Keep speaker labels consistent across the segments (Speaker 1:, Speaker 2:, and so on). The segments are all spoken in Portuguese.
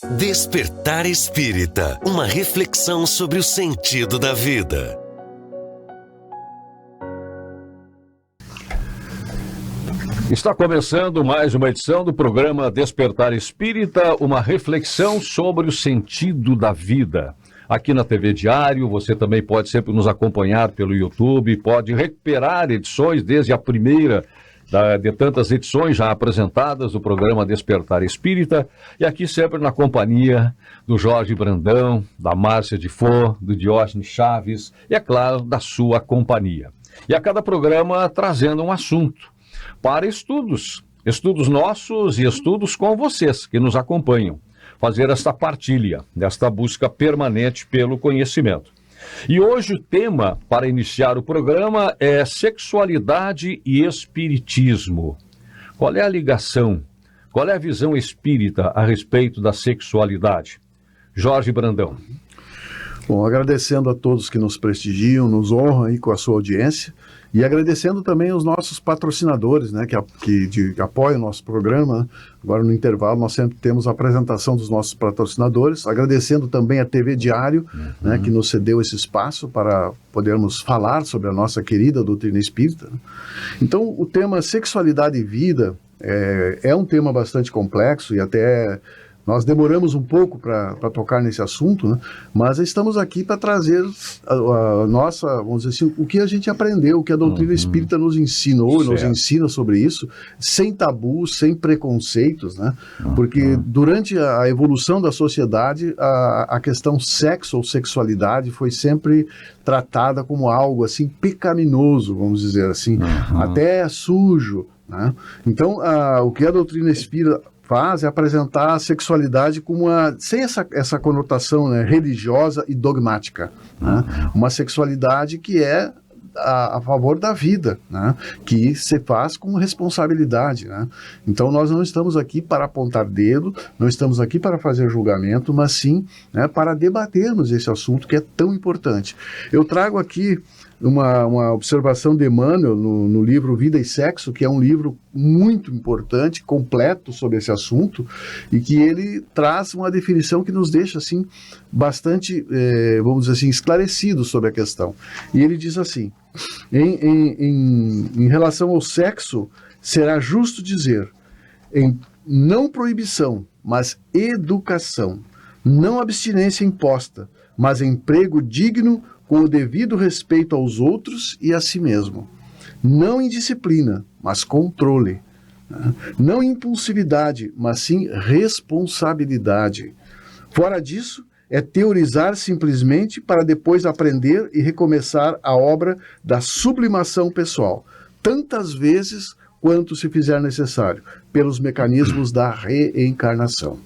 Speaker 1: Despertar Espírita, uma reflexão sobre o sentido da vida.
Speaker 2: Está começando mais uma edição do programa Despertar Espírita, uma reflexão sobre o sentido da vida. Aqui na TV Diário, você também pode sempre nos acompanhar pelo YouTube, pode recuperar edições desde a primeira de tantas edições já apresentadas do programa Despertar Espírita, e aqui sempre na companhia do Jorge Brandão, da Márcia de Fô, do Diógenes Chaves e, é claro, da sua companhia. E a cada programa trazendo um assunto para estudos nossos e estudos com vocês que nos acompanham, fazer esta partilha, desta busca permanente pelo conhecimento. E hoje o tema para iniciar o programa é sexualidade e espiritismo. Qual é a ligação? Qual é a visão espírita a respeito da sexualidade? Jorge Brandão.
Speaker 3: Bom, agradecendo a todos que nos prestigiam, nos honram aí com a sua audiência e agradecendo também os nossos patrocinadores, né, que apoiam o nosso programa. Agora no intervalo nós sempre temos a apresentação dos nossos patrocinadores, agradecendo também a TV Diário, né, que nos cedeu esse espaço para podermos falar sobre a nossa querida doutrina espírita. Então o tema sexualidade e vida é um tema bastante complexo e até nós demoramos um pouco para tocar nesse assunto, né? Mas estamos aqui para trazer a nossa, vamos dizer assim, o que a gente aprendeu, o que a doutrina espírita nos ensinou, nos ensina sobre isso, sem tabus, sem preconceitos, né? Porque durante a evolução da sociedade, a questão sexo ou sexualidade foi sempre tratada como algo assim pecaminoso, vamos dizer assim, até sujo, né? Então, o que a doutrina espírita faz é apresentar a sexualidade como sem essa conotação, né, religiosa e dogmática, né? Uma sexualidade que é a favor da vida, né? Que se faz com responsabilidade, né? Então nós não estamos aqui para apontar dedo, não estamos aqui para fazer julgamento, mas sim, né, para debatermos esse assunto que é tão importante. Eu trago aqui uma observação de Emmanuel no livro Vida e Sexo, que é um livro muito importante, completo sobre esse assunto, e que ele traz uma definição que nos deixa assim bastante, vamos dizer assim, esclarecidos sobre a questão. E ele diz assim: em relação ao sexo, será justo dizer, em não proibição, mas educação, não abstinência imposta, mas emprego digno com o devido respeito aos outros e a si mesmo. Não indisciplina, mas controle. Não impulsividade, mas sim responsabilidade. Fora disso, é teorizar simplesmente para depois aprender e recomeçar a obra da sublimação pessoal, tantas vezes quanto se fizer necessário, pelos mecanismos da reencarnação.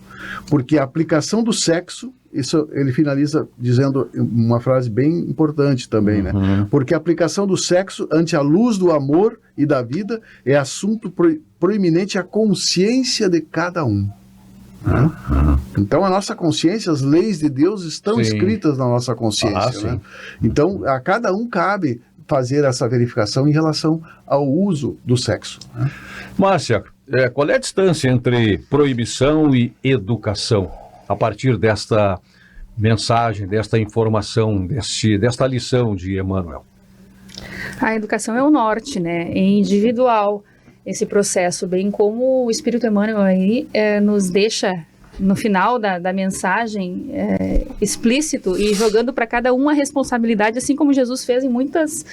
Speaker 3: Porque a aplicação do sexo, isso ele finaliza dizendo uma frase bem importante também, né? Porque a aplicação do sexo ante a luz do amor e da vida é assunto proeminente à consciência de cada um. Então a nossa consciência, as leis de Deus estão escritas na nossa consciência, né? Então a cada um cabe fazer essa verificação em relação ao uso do sexo, né?
Speaker 2: Márcia, qual é a distância entre proibição e educação a partir desta mensagem, desta informação, desta lição de Emmanuel?
Speaker 4: A educação é o norte, né? É individual esse processo, bem como o Espírito Emmanuel aí nos deixa no final da mensagem explícito e jogando para cada um a responsabilidade, assim como Jesus fez em muitas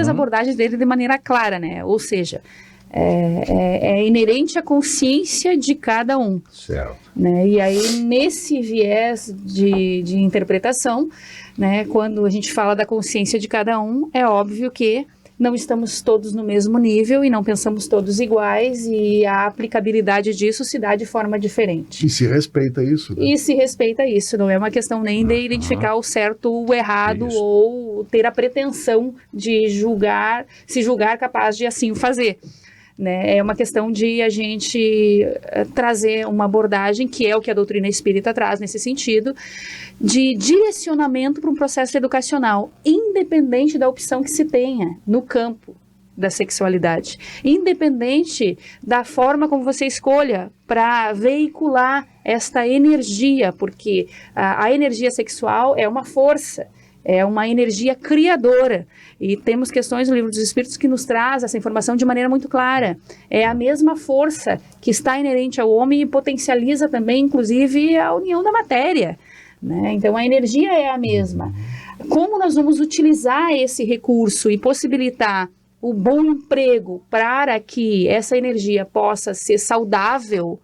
Speaker 4: abordagens dele de maneira clara, né? Ou seja, é inerente à consciência de cada um.
Speaker 2: Certo.
Speaker 4: Né? E aí, nesse viés de interpretação, né, quando a gente fala da consciência de cada um, é óbvio que não estamos todos no mesmo nível e não pensamos todos iguais, e a aplicabilidade disso se dá de forma diferente.
Speaker 3: E se respeita isso, né?
Speaker 4: E se respeita isso, não é uma questão nem de identificar o certo ou o errado, ou ter a pretensão de se julgar capaz de assim o fazer. Né? É uma questão de a gente trazer uma abordagem, que é o que a doutrina espírita traz nesse sentido, de direcionamento para um processo educacional, independente da opção que se tenha no campo, da sexualidade, independente da forma como você escolha para veicular esta energia, porque a energia sexual é uma força, é uma energia criadora, e temos questões no Livro dos Espíritos que nos traz essa informação de maneira muito clara. É a mesma força que está inerente ao homem e potencializa também, inclusive, a união da matéria, né? Então a energia é a mesma. Como nós vamos utilizar esse recurso e possibilitar o bom emprego para que essa energia possa ser saudável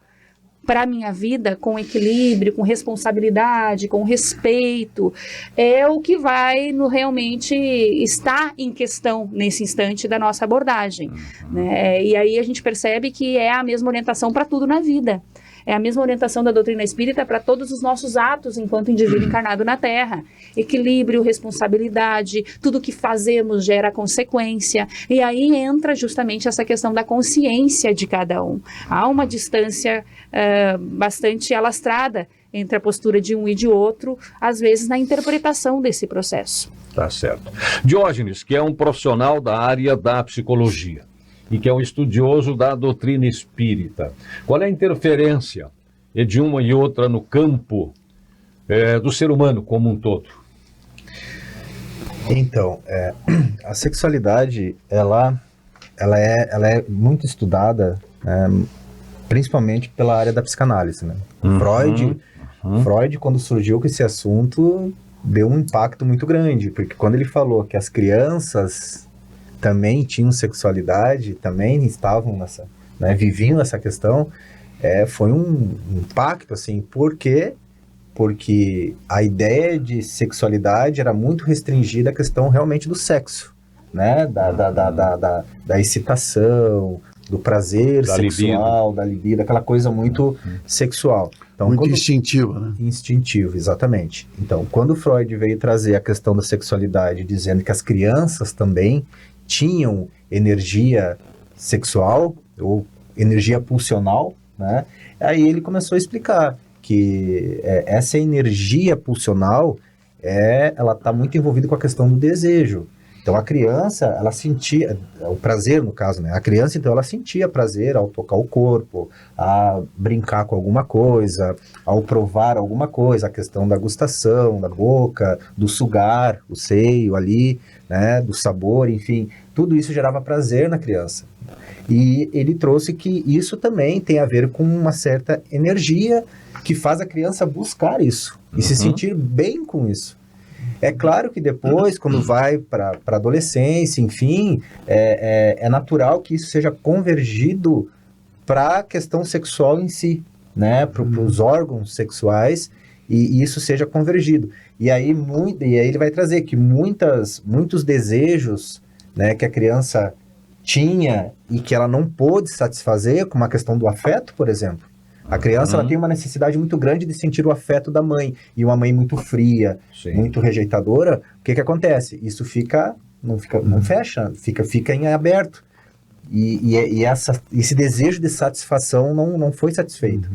Speaker 4: para a minha vida, com equilíbrio, com responsabilidade, com respeito, é o que vai realmente estar em questão nesse instante da nossa abordagem, né? E aí a gente percebe que é a mesma orientação para tudo na vida. É a mesma orientação da doutrina espírita para todos os nossos atos enquanto indivíduo encarnado na Terra. Equilíbrio, responsabilidade, tudo que fazemos gera consequência. E aí entra justamente essa questão da consciência de cada um. Há uma distância bastante alastrada entre a postura de um e de outro, às vezes na interpretação desse processo.
Speaker 2: Tá certo. Diógenes, que é um profissional da área da psicologia e que é um estudioso da doutrina espírita, qual é a interferência de uma e outra no campo do ser humano como um todo?
Speaker 5: Então, a sexualidade, ela é muito estudada, principalmente pela área da psicanálise, né? Freud, quando surgiu com esse assunto, deu um impacto muito grande, porque quando ele falou que as crianças também tinham sexualidade, também estavam nessa, né, viviam essa questão, foi um impacto, assim, por quê? Porque a ideia de sexualidade era muito restringida à questão realmente do sexo, né, da excitação, do prazer sexual, da libido, aquela coisa muito sexual. Então,
Speaker 3: muito instintiva, né?
Speaker 5: Instintivo, exatamente. Então, quando Freud veio trazer a questão da sexualidade, dizendo que as crianças também tinham energia sexual ou energia pulsional, né? Aí ele começou a explicar que essa energia pulsional ela está muito envolvida com a questão do desejo. Então a criança, ela sentia o prazer, no caso, né? A criança, então, ela sentia prazer ao tocar o corpo, a brincar com alguma coisa, ao provar alguma coisa, a questão da gustação, da boca, do sugar o seio ali, né? Do sabor, enfim, tudo isso gerava prazer na criança. E ele trouxe que isso também tem a ver com uma certa energia que faz a criança buscar isso e se sentir bem com isso. É claro que depois, quando vai para a adolescência, enfim, é natural que isso seja convergido para a questão sexual em si, né? Para os órgãos sexuais, e isso seja convergido. E aí ele vai trazer que muitos desejos, né, que a criança tinha e que ela não pôde satisfazer, como a questão do afeto, por exemplo. A criança ela tem uma necessidade muito grande de sentir o afeto da mãe, e uma mãe muito fria, muito rejeitadora, o que acontece? Isso não fecha, fica em aberto, e esse desejo de satisfação não foi satisfeito,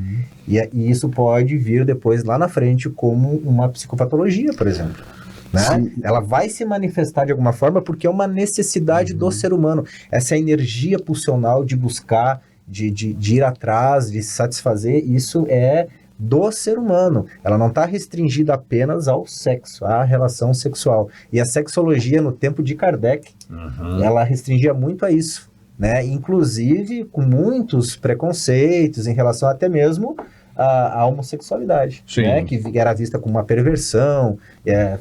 Speaker 5: e isso pode vir depois lá na frente como uma psicopatologia, por exemplo, né? Ela vai se manifestar de alguma forma porque é uma necessidade do ser humano, essa energia pulsional de buscar, de ir atrás, de se satisfazer, isso é do ser humano. Ela não está restringida apenas ao sexo, à relação sexual. E a sexologia, no tempo de Kardec, ela restringia muito a isso, né? Inclusive com muitos preconceitos em relação até mesmo à homossexualidade, né? Que era vista como uma perversão,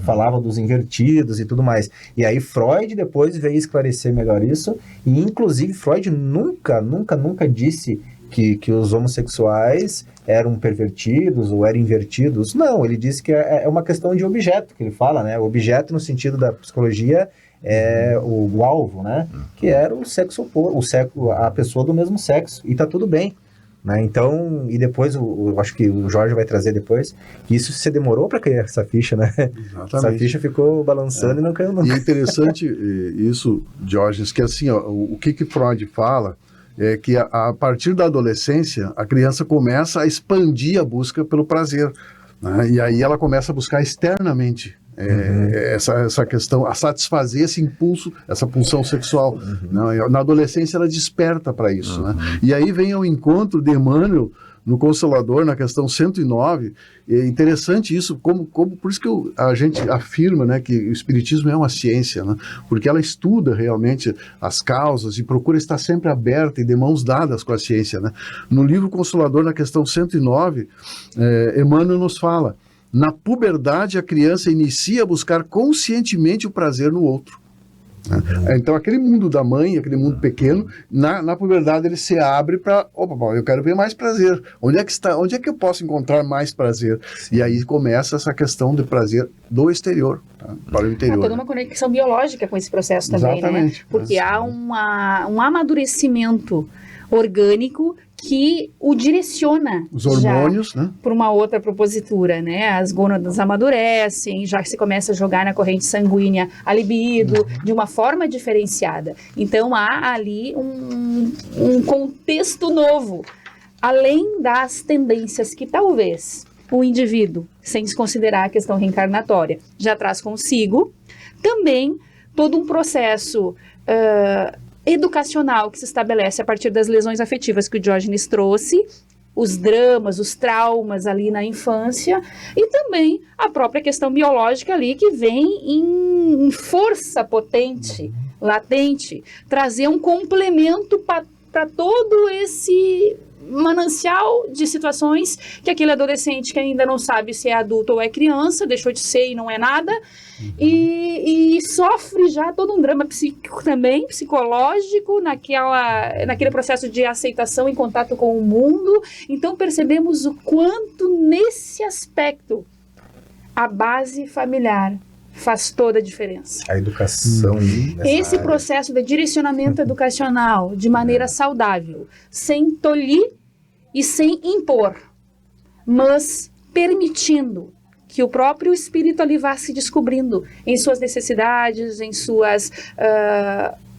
Speaker 5: falava dos invertidos e tudo mais. E aí Freud depois veio esclarecer melhor isso, e inclusive Freud nunca disse que os homossexuais eram pervertidos ou eram invertidos. Não, ele disse que é uma questão de objeto, que ele fala, né? O objeto no sentido da psicologia é o alvo, né? Que era o sexo oposto, a pessoa do mesmo sexo, e tá tudo bem. Né? Então, e depois, eu acho que o Jorge vai trazer depois, que isso se demorou para cair essa ficha, né?
Speaker 3: Exatamente.
Speaker 5: Essa ficha ficou balançando e não caiu nunca.
Speaker 3: E é interessante isso, Diógenes, que assim, ó, o que Freud fala é que a partir da adolescência, a criança começa a expandir a busca pelo prazer, né? E aí ela começa a buscar externamente essa questão, a satisfazer esse impulso, essa pulsão sexual. Na adolescência ela desperta para isso. Né? E aí vem ao encontro de Emmanuel no Consolador, na questão 109, é interessante isso, por isso que a gente afirma, né, que o Espiritismo é uma ciência, né, porque ela estuda realmente as causas e procura estar sempre aberta e de mãos dadas com a ciência. Né. No livro Consolador, na questão 109, Emmanuel nos fala: na puberdade a criança inicia a buscar conscientemente o prazer no outro. Então aquele mundo da mãe, aquele mundo pequeno, na puberdade ele se abre para, eu quero ver mais prazer, onde é que eu posso encontrar mais prazer? E aí começa essa questão de prazer do exterior, para o interior.
Speaker 4: Há toda uma conexão biológica com esse processo também. Exatamente. Né? Porque há um amadurecimento orgânico que o direciona
Speaker 3: os hormônios, né,
Speaker 4: para uma outra propositura, né? As gônadas amadurecem, já que se começa a jogar na corrente sanguínea a libido de uma forma diferenciada. Então há ali um contexto novo, além das tendências que talvez o indivíduo, sem desconsiderar a questão reencarnatória, já traz consigo, também todo um processo educacional que se estabelece a partir das lesões afetivas que o Diógenes trouxe, os dramas, os traumas ali na infância, e também a própria questão biológica ali que vem em força potente, latente, trazer um complemento para todo esse manancial de situações que aquele adolescente que ainda não sabe se é adulto ou é criança, deixou de ser e não é nada, e sofre já todo um drama psíquico também, psicológico, naquele processo de aceitação em contato com o mundo. Então percebemos o quanto nesse aspecto a base familiar faz toda a diferença.
Speaker 5: A educação.
Speaker 4: Esse processo de direcionamento educacional de maneira saudável, sem tolir e sem impor, mas permitindo que o próprio espírito ali vá se descobrindo em suas necessidades, em suas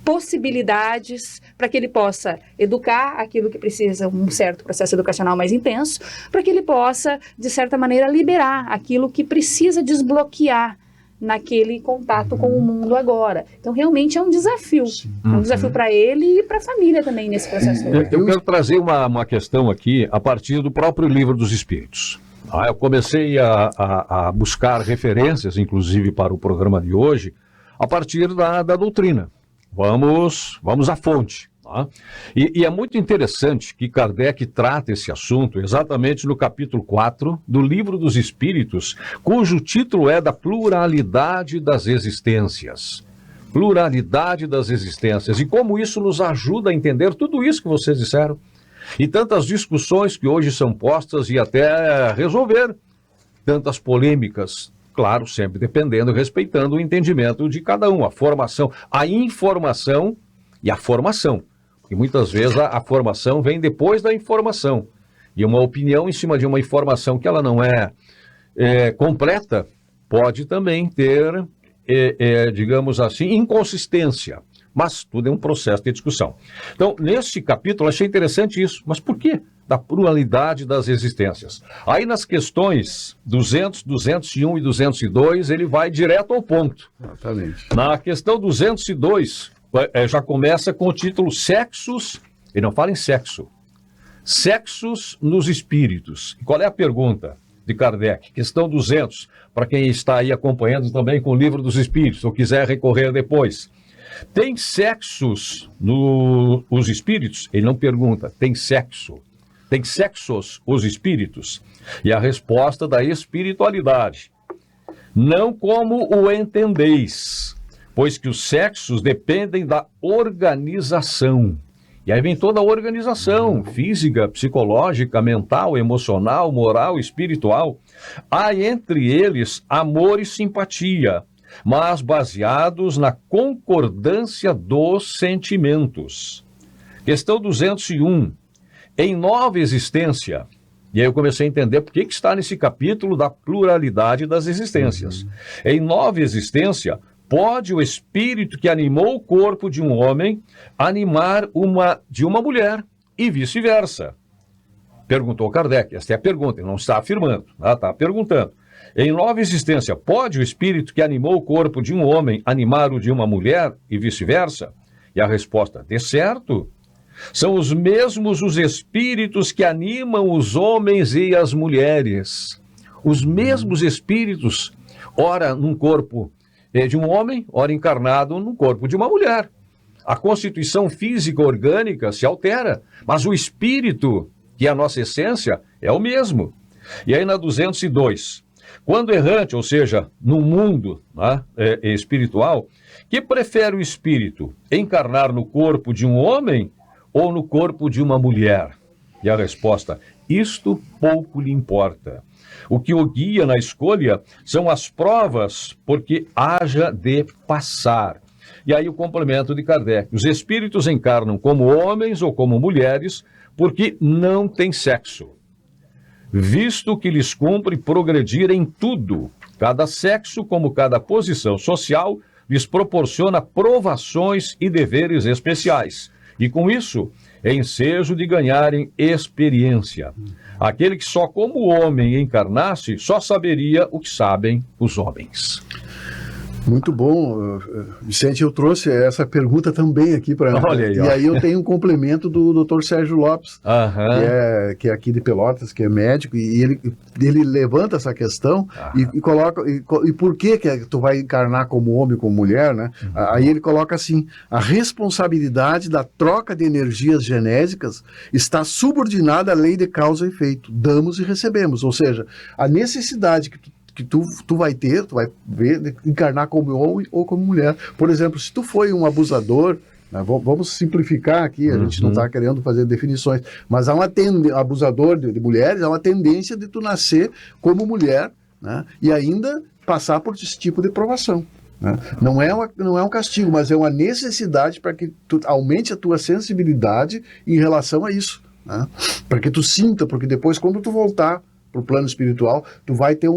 Speaker 4: possibilidades, para que ele possa educar aquilo que precisa, um certo processo educacional mais intenso, para que ele possa, de certa maneira, liberar aquilo que precisa desbloquear naquele contato com o mundo agora. Então, realmente é um desafio. É um desafio para ele e para a família também nesse processo.
Speaker 2: Eu quero trazer uma questão aqui a partir do próprio Livro dos Espíritos. Eu comecei a buscar referências, inclusive para o programa de hoje, a partir da doutrina. Vamos à fonte. Tá? E é muito interessante que Kardec trata esse assunto exatamente no capítulo 4 do Livro dos Espíritos, cujo título é da pluralidade das existências. Pluralidade das existências. E como isso nos ajuda a entender tudo isso que vocês disseram. E tantas discussões que hoje são postas e até resolver tantas polêmicas. Claro, sempre dependendo, respeitando o entendimento de cada um. A formação, a informação e a formação. E muitas vezes a formação vem depois da informação. E uma opinião em cima de uma informação que ela não é completa, pode também ter, digamos assim, inconsistência. Mas tudo é um processo de discussão. Então, nesse capítulo, achei interessante isso. Mas por quê? Da pluralidade das existências. Aí nas questões 200, 201 e 202, ele vai direto ao ponto.
Speaker 3: Exatamente.
Speaker 2: Na questão 202... já começa com o título Sexos, ele não fala em sexo, Sexos nos Espíritos. E qual é a pergunta de Kardec? Questão 200, para quem está aí acompanhando também com o Livro dos Espíritos, ou quiser recorrer depois. Tem sexos nos espíritos? Ele não pergunta, tem sexo. Tem sexos os espíritos? E a resposta da espiritualidade. Não como o entendeis, pois que os sexos dependem da organização. E aí vem toda a organização física, psicológica, mental, emocional, moral, espiritual. Há entre eles amor e simpatia, mas baseados na concordância dos sentimentos. Questão 201. Em nova existência, e aí eu comecei a entender por que está nesse capítulo da pluralidade das existências. Em nova existência, pode o espírito que animou o corpo de um homem animar de uma mulher e vice-versa? Perguntou Kardec. Esta é a pergunta, ele não está afirmando, está perguntando. Em nova existência, pode o espírito que animou o corpo de um homem animar o de uma mulher e vice-versa? E a resposta, de certo. São os mesmos os espíritos que animam os homens e as mulheres. Os mesmos espíritos, ora num corpo de um homem, ora encarnado num corpo de uma mulher. A constituição física orgânica se altera, mas o espírito, que é a nossa essência, é o mesmo. E aí na 202, quando errante, ou seja, no mundo, né, espiritual, que prefere o espírito encarnar no corpo de um homem ou no corpo de uma mulher? E a resposta, isto pouco lhe importa. O que o guia na escolha são as provas porque haja de passar. E aí o complemento de Kardec, os espíritos encarnam como homens ou como mulheres porque não têm sexo, visto que lhes cumpre progredir em tudo. Cada sexo, como cada posição social, lhes proporciona provações e deveres especiais. E com isso, ensejo de ganharem experiência. Aquele que só como homem encarnasse, só saberia o que sabem os homens.
Speaker 3: Muito bom, Vicente, eu trouxe essa pergunta também aqui para
Speaker 2: Olha aí, ó.
Speaker 3: E aí eu tenho um complemento do Dr. Sérgio Lopes, que é aqui de Pelotas, que é médico, e ele levanta essa questão e coloca, e por que tu vai encarnar como homem ou como mulher, né? Aí ele coloca assim, a responsabilidade da troca de energias genésicas está subordinada à lei de causa e efeito, damos e recebemos, ou seja, a necessidade que tu vai ter, tu vai ver, encarnar como homem ou como mulher. Por exemplo, se tu foi um abusador, né, vamos simplificar aqui, a gente não está querendo fazer definições, mas há abusador de mulheres, há uma tendência de tu nascer como mulher, né, e ainda passar por esse tipo de provação. Né? Não é um castigo, mas é uma necessidade para que tu aumente a tua sensibilidade em relação a isso. Né? Para que tu sinta, porque depois quando tu voltar para o plano espiritual, tu vai ter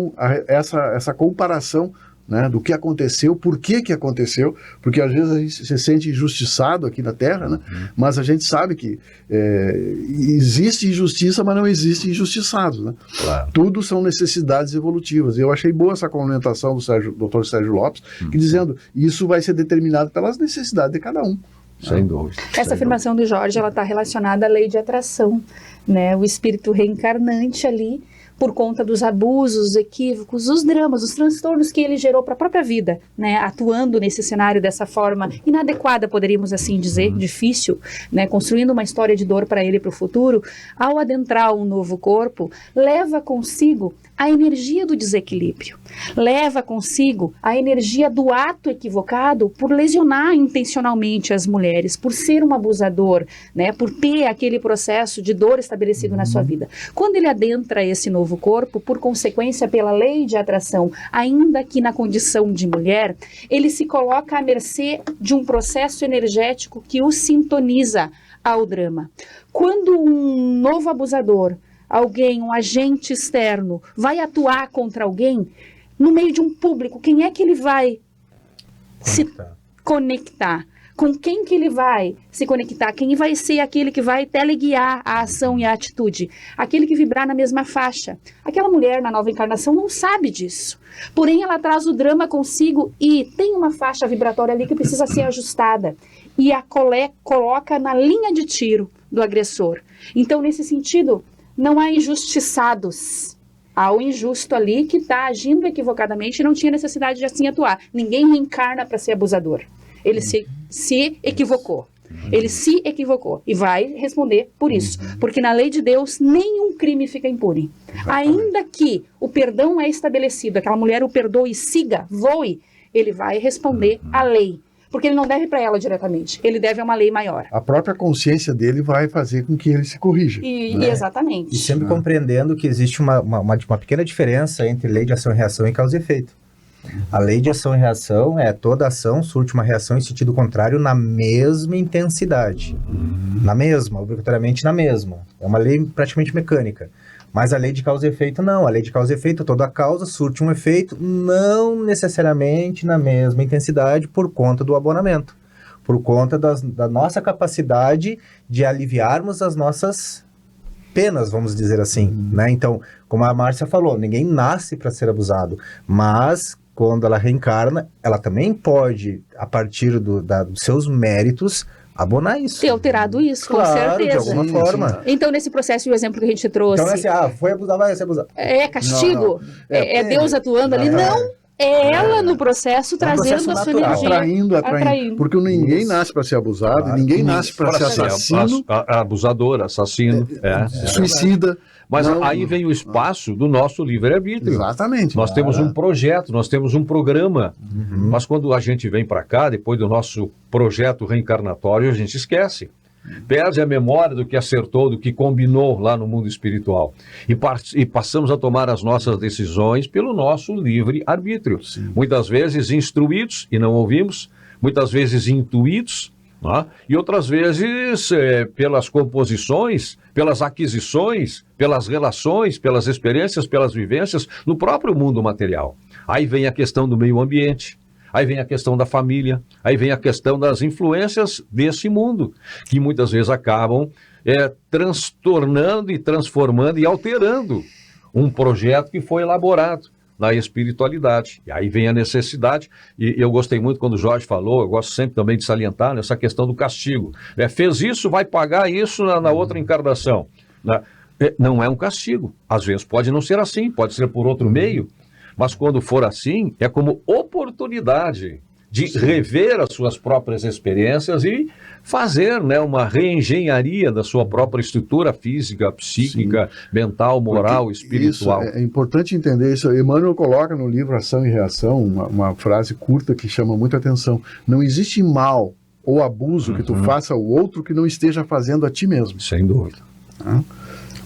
Speaker 3: essa comparação, né, do que aconteceu, por que aconteceu, porque às vezes a gente se sente injustiçado aqui na Terra, né, mas a gente sabe que existe injustiça, mas não existe injustiçados. Né?
Speaker 2: Claro.
Speaker 3: Tudo são necessidades evolutivas. Eu achei boa essa complementação do Dr. Sérgio Lopes, que dizendo isso vai ser determinado pelas necessidades de cada um.
Speaker 2: Sem dúvida.
Speaker 4: Essa afirmação do Jorge, ela está relacionada à lei de atração, né? O espírito reencarnante ali, por conta dos abusos, os equívocos, os dramas, os transtornos que ele gerou para a própria vida, né? Atuando nesse cenário dessa forma inadequada, poderíamos assim dizer, difícil, né? Construindo uma história de dor para ele para o futuro, ao adentrar um novo corpo, leva consigo a energia do desequilíbrio, leva consigo a energia do ato equivocado por lesionar intencionalmente as mulheres, por ser um abusador, né? Por ter aquele processo de dor estabelecido na sua vida. Quando ele adentra esse novo corpo, por consequência, pela lei de atração, ainda que na condição de mulher, ele se coloca à mercê de um processo energético que o sintoniza ao drama. Quando um novo abusador, alguém, um agente externo, vai atuar contra alguém, no meio de um público, quem é que ele vai se conectar? Com quem que ele vai se conectar? Quem vai ser aquele que vai teleguiar a ação e a atitude? Aquele que vibrar na mesma faixa. Aquela mulher na nova encarnação não sabe disso. Porém, ela traz o drama consigo e tem uma faixa vibratória ali que precisa ser ajustada. E a coloca na linha de tiro do agressor. Então, nesse sentido, não há injustiçados. Há o injusto ali que está agindo equivocadamente e não tinha necessidade de assim atuar. Ninguém reencarna para ser abusador. Ele se equivocou. Ele se equivocou e vai responder por isso. Porque na lei de Deus, nenhum crime fica impune. Ainda que o perdão é estabelecido, aquela mulher o perdoe, siga, voe, ele vai responder à lei. Porque ele não deve para ela diretamente, ele deve a uma lei maior.
Speaker 3: A própria consciência dele vai fazer com que ele se corrija.
Speaker 4: Exatamente.
Speaker 5: E sempre compreendendo que existe uma pequena diferença entre lei de ação e reação e causa e efeito. A lei de ação e reação é toda ação surte uma reação em sentido contrário na mesma intensidade. Na mesma, obrigatoriamente na mesma. É uma lei praticamente mecânica. Mas a lei de causa e efeito não. A lei de causa e efeito, toda causa surte um efeito não necessariamente na mesma intensidade por conta do abonamento. Por conta da nossa capacidade de aliviarmos as nossas penas, vamos dizer assim, né? Então, como a Márcia falou, ninguém nasce para ser abusado, mas quando ela reencarna, ela também pode, a partir dos seus méritos, abonar isso.
Speaker 4: Ter alterado isso,
Speaker 5: Claro,
Speaker 4: com certeza.
Speaker 5: de alguma forma.
Speaker 4: Então, nesse processo, o exemplo que a gente trouxe...
Speaker 5: Então, assim, foi abusado, vai ser abusado.
Speaker 4: É castigo?
Speaker 3: Não.
Speaker 4: É Deus atuando ali? Não. É ela no processo trazendo
Speaker 5: processo
Speaker 4: a sua
Speaker 5: natural.
Speaker 4: energia.
Speaker 3: Atraindo. Porque ninguém nasce para ser abusado,
Speaker 5: Claro.
Speaker 3: ninguém nasce para ser assassino,
Speaker 2: Abusador, assassino.
Speaker 3: suicida.
Speaker 2: Mas
Speaker 3: Não.
Speaker 2: aí vem o espaço do nosso livre-arbítrio.
Speaker 3: Exatamente.
Speaker 2: Nós temos um projeto, nós temos um programa. Mas quando a gente vem para cá, depois do nosso projeto reencarnatório, a gente esquece. Perde a memória do que acertou, do que combinou lá no mundo espiritual. E passamos a tomar as nossas decisões pelo nosso livre-arbítrio. Muitas vezes instruídos e não ouvimos, muitas vezes intuídos, né? E outras vezes pelas composições, pelas aquisições, pelas relações, pelas experiências, pelas vivências no próprio mundo material. Aí vem a questão do meio ambiente. Aí vem a questão da família, aí vem a questão das influências desse mundo, que muitas vezes acabam transtornando e transformando e alterando um projeto que foi elaborado na espiritualidade. E aí vem a necessidade, e eu gostei muito quando o Jorge falou, eu gosto sempre também de salientar nessa questão do castigo. Fez isso, vai pagar isso na outra encarnação. Não é um castigo. Às vezes pode não ser assim, pode ser por outro meio, mas quando for assim, é como oportunidade de rever as suas próprias experiências e fazer, né, uma reengenharia da sua própria estrutura física, psíquica, mental, moral, espiritual.
Speaker 3: Isso, é importante entender isso. Emmanuel coloca no livro Ação e Reação uma frase curta que chama muita atenção. Não existe mal ou abuso que tu faça ao outro que não esteja fazendo a ti mesmo.
Speaker 2: Sem dúvida.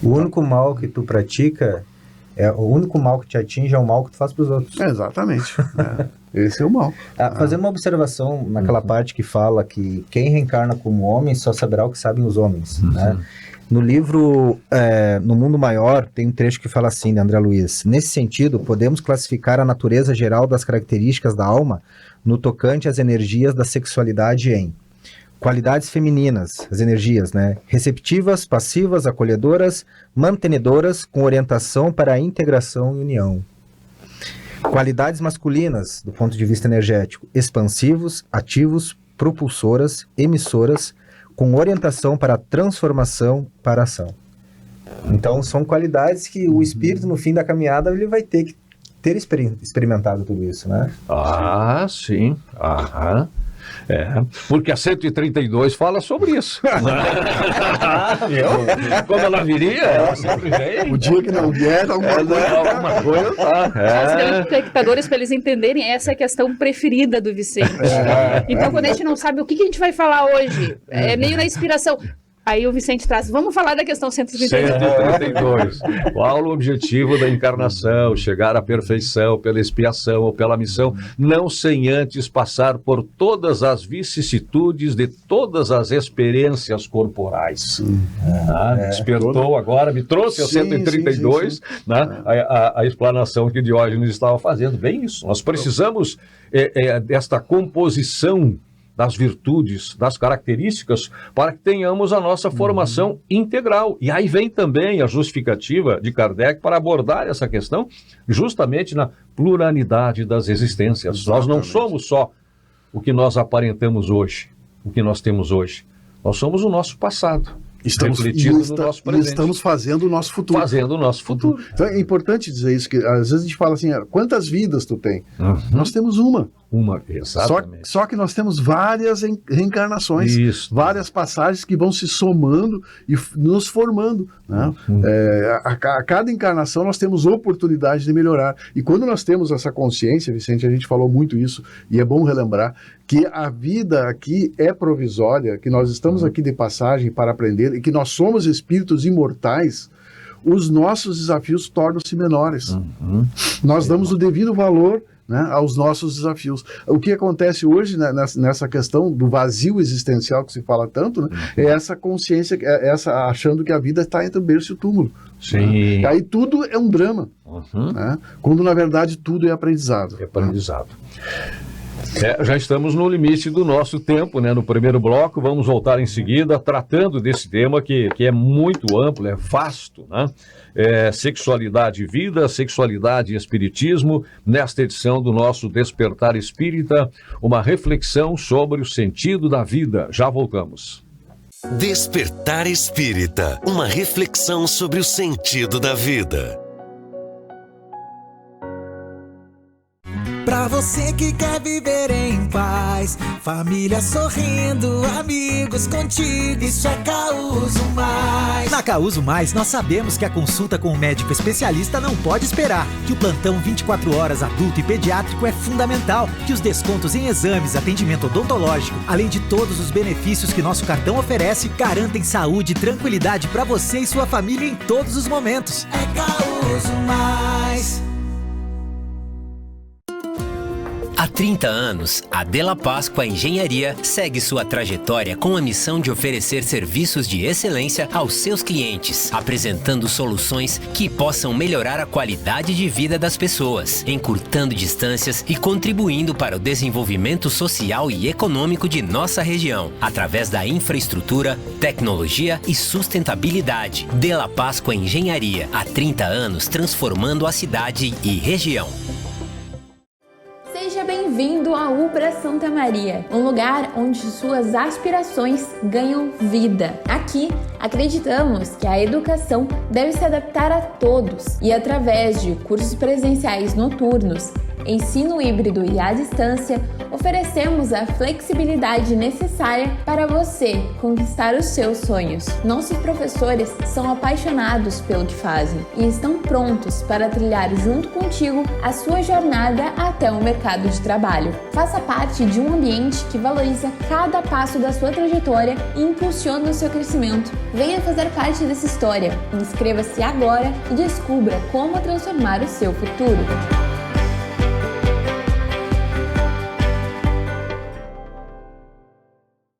Speaker 5: O único mal que tu pratica, o único mal que te atinge é o mal que tu faz para os outros.
Speaker 3: Exatamente. Esse é o mal.
Speaker 5: Fazendo uma observação naquela parte que fala que quem reencarna como homem só saberá o que sabem os homens, né? No livro No Mundo Maior, tem um trecho que fala assim, de André Luiz: nesse sentido, podemos classificar a natureza geral das características da alma no tocante às energias da sexualidade em qualidades femininas, as energias, né? Receptivas, passivas, acolhedoras, mantenedoras, com orientação para a integração e união. Qualidades masculinas, do ponto de vista energético: expansivos, ativos, propulsoras, emissoras, com orientação para a transformação, para a ação. Então, são qualidades que o espírito, no fim da caminhada, ele vai ter que ter experimentado tudo isso, né?
Speaker 2: Sim. Porque a 132 fala sobre isso. Quando ela viria, ela sempre vem.
Speaker 3: O dia que não vier,
Speaker 2: alguma coisa tá.
Speaker 4: Os telespectadores, para eles entenderem, essa é a questão preferida do Vicente. Então, quando a gente não sabe o que a gente vai falar hoje, é meio na inspiração. Aí o Vicente traz, vamos falar da questão 132.
Speaker 2: Qual o objetivo da encarnação? Chegar à perfeição pela expiação ou pela missão, não sem antes passar por todas as vicissitudes de todas as experiências corporais. Despertou agora, me trouxe a 132, né? A explanação que Diógenes estava fazendo. Bem isso, nós precisamos desta composição das virtudes, das características, para que tenhamos a nossa formação integral. E aí vem também a justificativa de Kardec para abordar essa questão justamente na pluralidade das existências. Exatamente. Nós não somos só o que nós aparentamos hoje, o que nós temos hoje. Nós somos o nosso passado. Refletido no nosso presente.
Speaker 3: Estamos fazendo o nosso futuro. Então é importante dizer isso, que às vezes a gente fala assim, quantas vidas tu tem? Nós temos uma.
Speaker 2: Exatamente.
Speaker 3: Só que nós temos várias reencarnações, várias passagens que vão se somando e nos formando, né? A cada encarnação nós temos oportunidade de melhorar. E quando nós temos essa consciência, Vicente, a gente falou muito isso, e é bom relembrar, que a vida aqui é provisória, que nós estamos aqui de passagem para aprender, e que nós somos espíritos imortais, os nossos desafios tornam-se menores. Nós damos o devido valor, né, aos nossos desafios. O que acontece hoje, né, nessa questão do vazio existencial que se fala tanto, né, é essa consciência, achando que a vida está entre o berço e o túmulo.
Speaker 2: Sim.
Speaker 3: Né? Aí tudo é um drama, né, quando na verdade tudo é aprendizado.
Speaker 2: Já estamos no limite do nosso tempo, né? No primeiro bloco, vamos voltar em seguida tratando desse tema que é muito amplo, é vasto, né? Sexualidade e vida, sexualidade e espiritismo, nesta edição do nosso Despertar Espírita, uma reflexão sobre o sentido da vida. Já voltamos.
Speaker 1: Despertar Espírita, uma reflexão sobre o sentido da vida.
Speaker 6: Pra você que quer viver em paz, família sorrindo, amigos contigo, isso é Causo Mais.
Speaker 7: Na Causo Mais, nós sabemos que a consulta com um médico especialista não pode esperar, que o plantão 24 horas adulto e pediátrico é fundamental, que os descontos em exames, atendimento odontológico, além de todos os benefícios que nosso cartão oferece, garantem saúde e tranquilidade pra você e sua família em todos os momentos.
Speaker 6: É Causo Mais.
Speaker 8: Há 30 anos, a Della Páscoa Engenharia segue sua trajetória com a missão de oferecer serviços de excelência aos seus clientes, apresentando soluções que possam melhorar a qualidade de vida das pessoas, encurtando distâncias e contribuindo para o desenvolvimento social e econômico de nossa região, através da infraestrutura, tecnologia e sustentabilidade. Della Páscoa Engenharia, há 30 anos transformando a cidade e região.
Speaker 9: Seja bem-vindo à Ubra Santa Maria, um lugar onde suas aspirações ganham vida. Aqui, acreditamos que a educação deve se adaptar a todos e, através de cursos presenciais noturnos, ensino híbrido e à distância, oferecemos a flexibilidade necessária para você conquistar os seus sonhos. Nossos professores são apaixonados pelo que fazem e estão prontos para trilhar junto contigo a sua jornada até o mercado de trabalho. Faça parte de um ambiente que valoriza cada passo da sua trajetória e impulsiona o seu crescimento. Venha fazer parte dessa história. Inscreva-se agora e descubra como transformar o seu futuro.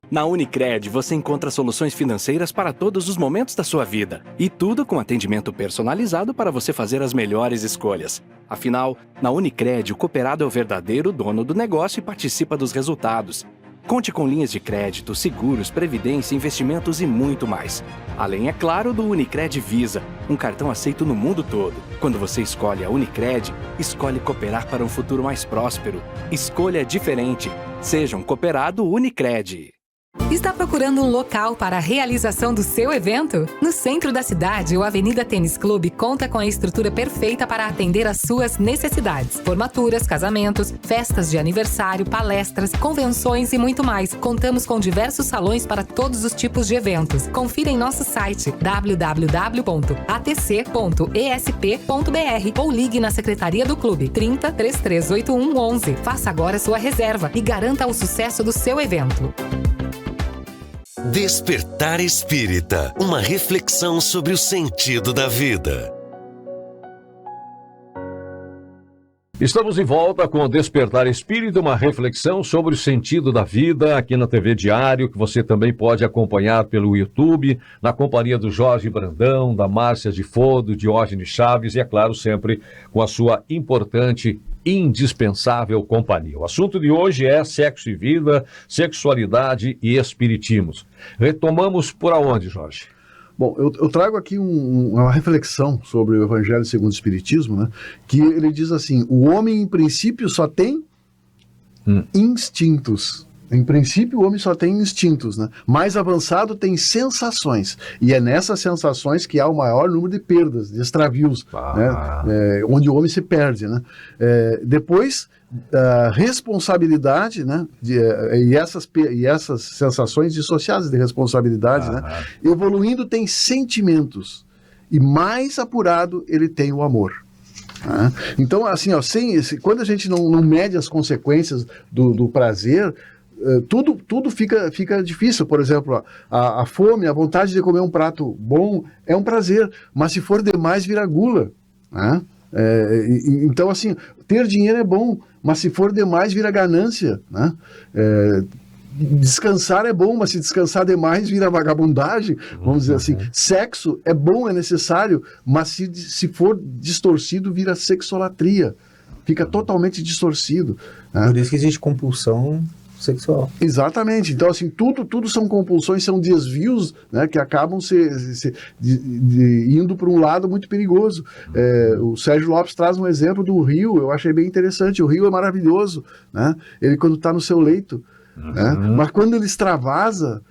Speaker 10: Na Unicred, você encontra soluções financeiras para todos os momentos da sua vida. E tudo com atendimento personalizado para você fazer as melhores escolhas. Afinal, na Unicred, o cooperado é o verdadeiro dono do negócio e participa dos resultados. Conte com linhas de crédito, seguros, previdência, investimentos e muito mais. Além, é claro, do Unicred Visa, um cartão aceito no mundo todo. Quando você escolhe a Unicred, escolhe cooperar para um futuro mais próspero. Escolha diferente. Seja um cooperado Unicred.
Speaker 11: Está procurando um local para a realização do seu evento? No centro da cidade, o Avenida Tênis Clube conta com a estrutura perfeita para atender às suas necessidades. Formaturas, casamentos, festas de aniversário, palestras, convenções e muito mais. Contamos com diversos salões para todos os tipos de eventos. Confira em nosso site www.atc.esp.br ou ligue na Secretaria do Clube 30 3381 11. Faça agora sua reserva e garanta o sucesso do seu evento.
Speaker 1: Despertar Espírita, uma reflexão sobre o sentido da vida.
Speaker 2: Estamos de volta com o Despertar Espírita, uma reflexão sobre o sentido da vida, aqui na TV Diário, que você também pode acompanhar pelo YouTube, na companhia do Jorge Brandão, da Márcia de Fodo, Diógenes Chaves e, é claro, sempre com a sua importante indispensável companhia. O assunto de hoje é sexo e vida, sexualidade e espiritismo. Retomamos por aonde, Jorge?
Speaker 3: Bom, eu trago aqui uma reflexão sobre o Evangelho segundo o Espiritismo, né? Que ele diz assim: o homem, em princípio, só tem instintos. Em princípio, o homem só tem instintos, né? Mais avançado tem sensações. E é nessas sensações que há o maior número de perdas, de extravios, né? Onde o homem se perde, né? Depois, a responsabilidade, né? E essas sensações dissociadas de responsabilidade, né? Evoluindo tem sentimentos. E mais apurado ele tem o amor. Então, assim, ó, quando a gente não mede as consequências do prazer, tudo fica difícil. Por exemplo, a fome, a vontade de comer um prato bom é um prazer, mas se for demais vira gula, né? Então, assim, ter dinheiro é bom, mas se for demais vira ganância, né? Descansar é bom, mas se descansar demais vira vagabundagem, vamos dizer assim. Sexo é bom, é necessário, mas se for distorcido vira sexolatria. fica totalmente distorcido. Né?
Speaker 5: Por isso que existe compulsão sexual.
Speaker 3: Exatamente. Então, assim, tudo são compulsões, são desvios, né, que acabam indo para um lado muito perigoso. O Sérgio Lopes traz um exemplo do rio, eu achei bem interessante. O rio é maravilhoso, né? Ele quando está no seu leito, né? Mas quando ele extravasa,